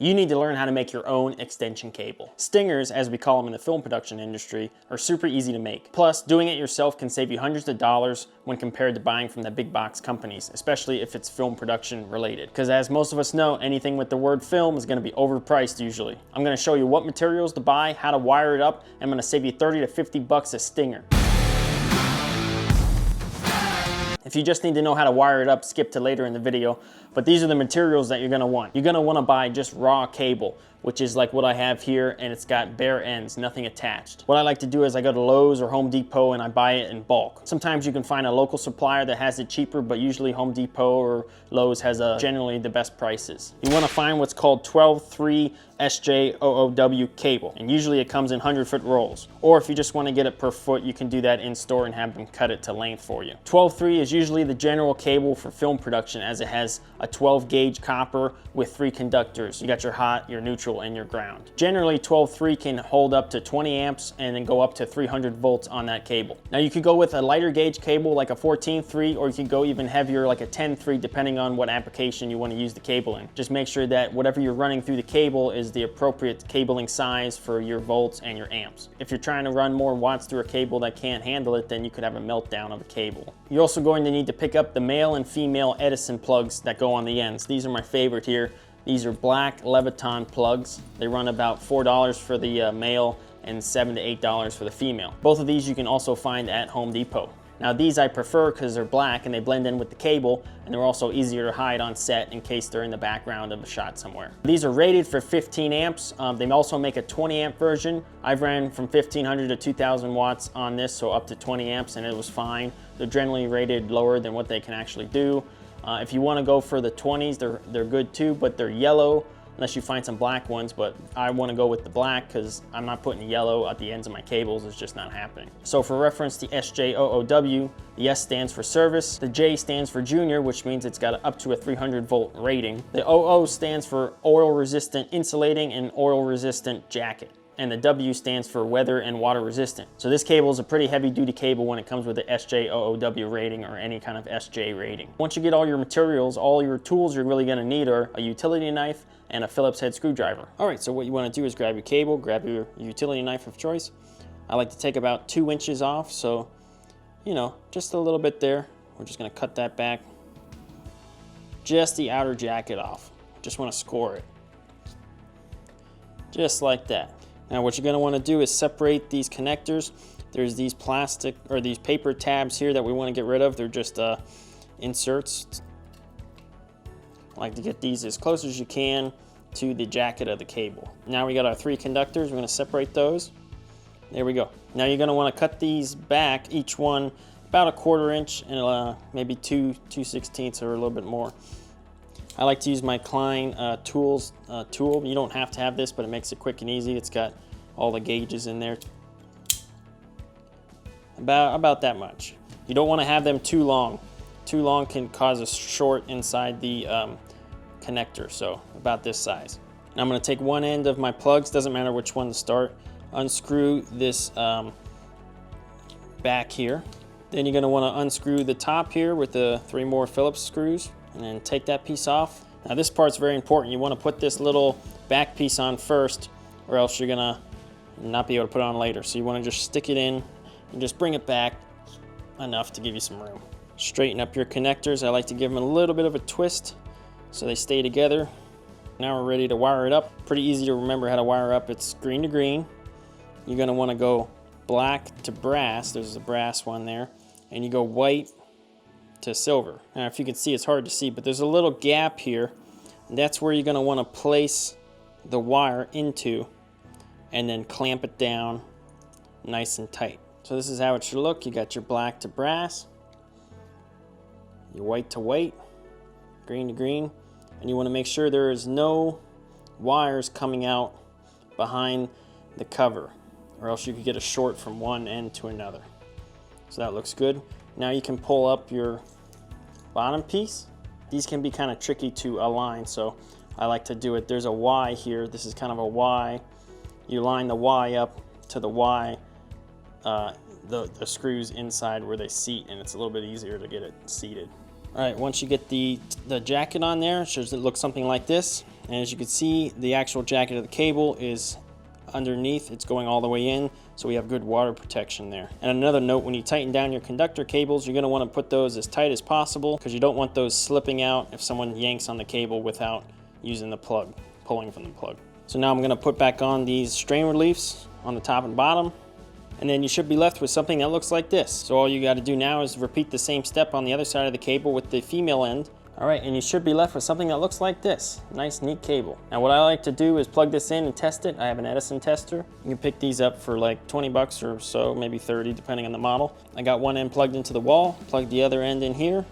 You need to learn how to make your own extension cable. Stingers, as we call them in the film production industry, are super easy to make. Plus, doing it yourself can save you hundreds of dollars when compared to buying from the big box companies, especially if it's film production related. Because as most of us know, anything with the word film is going to be overpriced usually. I'm going to show you what materials to buy, how to wire it up, and I'm going to save you 30 to 50 bucks a stinger. If you just need to know how to wire it up, skip to later in the video. But these are the materials that you're gonna want. You're gonna wanna buy just raw cable, which is like what I have here, and it's got bare ends, nothing attached. What I like to do is I go to Lowe's or Home Depot and I buy it in bulk. Sometimes you can find a local supplier that has it cheaper, but usually Home Depot or Lowe's has generally the best prices. You wanna find what's called 12-3 SJOOW cable, and usually it comes in 100-foot rolls. Or if you just wanna get it per foot, you can do that in store and have them cut it to length for you. 12-3 is usually the general cable for film production, as it has a 12 gauge copper with 3 conductors. You got your hot, your neutral, and your ground. Generally 12-3 can hold up to 20 amps and then go up to 300 volts on that cable. Now you could go with a lighter gauge cable like a 14-3, or you could go even heavier like a 10-3, depending on what application you want to use the cable in. Just make sure that whatever you're running through the cable is the appropriate cabling size for your volts and your amps. If you're trying to run more watts through a cable that can't handle it, then you could have a meltdown of a cable. You're also going to need to pick up the male and female Edison plugs that go on the ends. These are my favorite here. These are black Leviton plugs. They run about $4 for the male and $7 to $8 for the female. Both of these you can also find at Home Depot. Now these I prefer because they're black and they blend in with the cable, and they're also easier to hide on set in case they're in the background of a shot somewhere. These are rated for 15 amps. They also make a 20 amp version. I've ran from 1500 to 2000 watts on this, so up to 20 amps, and it was fine. They're generally rated lower than what they can actually do. If you want to go for the 20s, they're good too, but they're yellow, unless you find some black ones, but I want to go with the black because I'm not putting yellow at the ends of my cables. It's just not happening. So for reference, the SJOOW, the S stands for service, the J stands for junior, which means it's got up to a 300 volt rating. The OO stands for oil resistant insulating and oil resistant jacket. And the W stands for weather and water resistant. So this cable is a pretty heavy duty cable when it comes with the SJOOW rating or any kind of SJ rating. Once you get all your materials, all your tools you're really gonna need are a utility knife and a Phillips head screwdriver. All right, so what you wanna do is grab your cable, grab your utility knife of choice. I like to take about 2 inches off, so, you know, just a little bit there. We're just gonna cut that back. Just the outer jacket off. Just wanna score it. Just like that. Now what you're going to want to do is separate these connectors. There's these plastic or these paper tabs here that we want to get rid of. They're just inserts. I like to get these as close as you can to the jacket of the cable. Now we got our 3 conductors. We're going to separate those. There we go. Now you're going to want to cut these back, each one about 1/4 inch and maybe 2/16 or a little bit more. I like to use my Klein Tools tool. You don't have to have this, but it makes it quick and easy. It's got all the gauges in there. About that much. You don't want to have them too long. Too long can cause a short inside the connector, so about this size. Now I'm going to take one end of my plugs, doesn't matter which one to start, unscrew this back here. Then you're going to want to unscrew the top here with the 3 more Phillips screws. And then take that piece off. Now this part's very important. You want to put this little back piece on first, or else you're gonna not be able to put it on later. So you want to just stick it in and just bring it back enough to give you some room. Straighten up your connectors. I like to give them a little bit of a twist so they stay together. Now we're ready to wire it up. Pretty easy to remember how to wire up. It's green to green. You're going to want to go black to brass. There's a brass one there. And you go white to silver. Now if you can see, it's hard to see, but there's a little gap here, and that's where you're going to want to place the wire into and then clamp it down nice and tight. So this is how it should look. You got your black to brass, your white to white, green to green, and you want to make sure there is no wires coming out behind the cover, or else you could get a short from one end to another. So that looks good. Now you can pull up your bottom piece. These can be kind of tricky to align, so I like to do it. There's a Y here. This is kind of a Y. You line the Y up to the Y, the screws inside where they seat, and it's a little bit easier to get it seated. All right, once you get the jacket on there, it should look something like this. And as you can see, the actual jacket of the cable is underneath. It's going all the way in, so we have good water protection there. And another note, when you tighten down your conductor cables, you're going to want to put those as tight as possible because you don't want those slipping out if someone yanks on the cable without using the plug, pulling from the plug. So now I'm going to put back on these strain reliefs on the top and bottom, and then you should be left with something that looks like this. So all you got to do now is repeat the same step on the other side of the cable with the female end. All right, and you should be left with something that looks like this. Nice, neat cable. Now what I like to do is plug this in and test it. I have an Edison tester. You can pick these up for like 20 bucks or so, maybe 30, depending on the model. I got one end plugged into the wall, plugged the other end in here.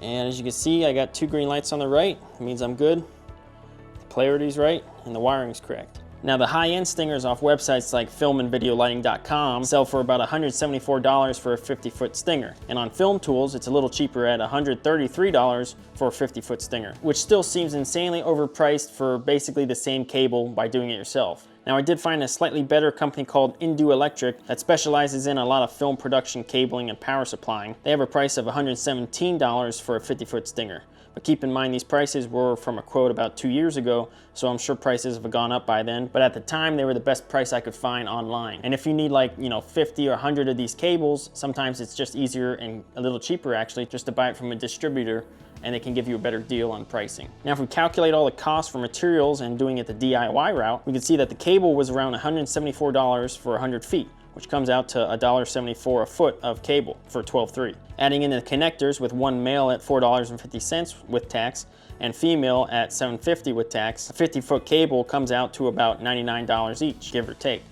And as you can see, I got 2 green lights on the right. It means I'm good. The polarity's right, and the wiring's correct. Now the high-end stingers off websites like filmandvideolighting.com sell for about $174 for a 50-foot stinger. And on Film Tools, it's a little cheaper at $133 for a 50-foot stinger, which still seems insanely overpriced for basically the same cable by doing it yourself. Now I did find a slightly better company called Indu Electric that specializes in a lot of film production cabling and power supplying. They have a price of $117 for a 50-foot stinger. But keep in mind these prices were from a quote about 2 years ago, so I'm sure prices have gone up by then. But at the time, they were the best price I could find online. And if you need like, 50 or 100 of these cables, sometimes it's just easier and a little cheaper actually just to buy it from a distributor, and they can give you a better deal on pricing. Now if we calculate all the costs for materials and doing it the DIY route, we can see that the cable was around $174 for 100 feet, which comes out to $1.74 a foot of cable for 12.3. Adding in the connectors with one male at $4.50 with tax and female at $7.50 with tax, a 50-foot cable comes out to about $99 each, give or take.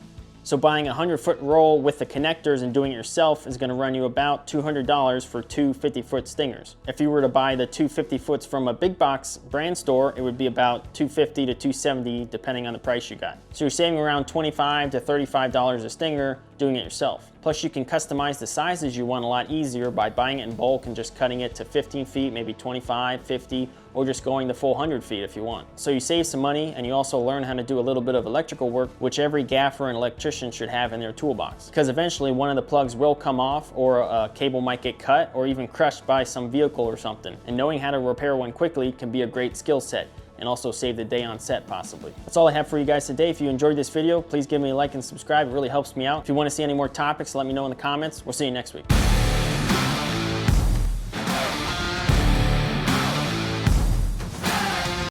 So buying a 100-foot roll with the connectors and doing it yourself is going to run you about $200 for 2 50-foot stingers. If you were to buy the 2 50-foots from a big box brand store, it would be about $250 to $270 depending on the price you got. So you're saving around $25 to $35 a stinger doing it yourself. Plus you can customize the sizes you want a lot easier by buying it in bulk and just cutting it to 15 feet, maybe 25, 50, or just going the full 100 feet if you want. So you save some money and you also learn how to do a little bit of electrical work, which every gaffer and electrician should have in their toolbox. Because eventually one of the plugs will come off, or a cable might get cut or even crushed by some vehicle or something. And knowing how to repair one quickly can be a great skill set and also save the day on set possibly. That's all I have for you guys today. If you enjoyed this video, please give me a like and subscribe. It really helps me out. If you want to see any more topics, let me know in the comments. We'll see you next week.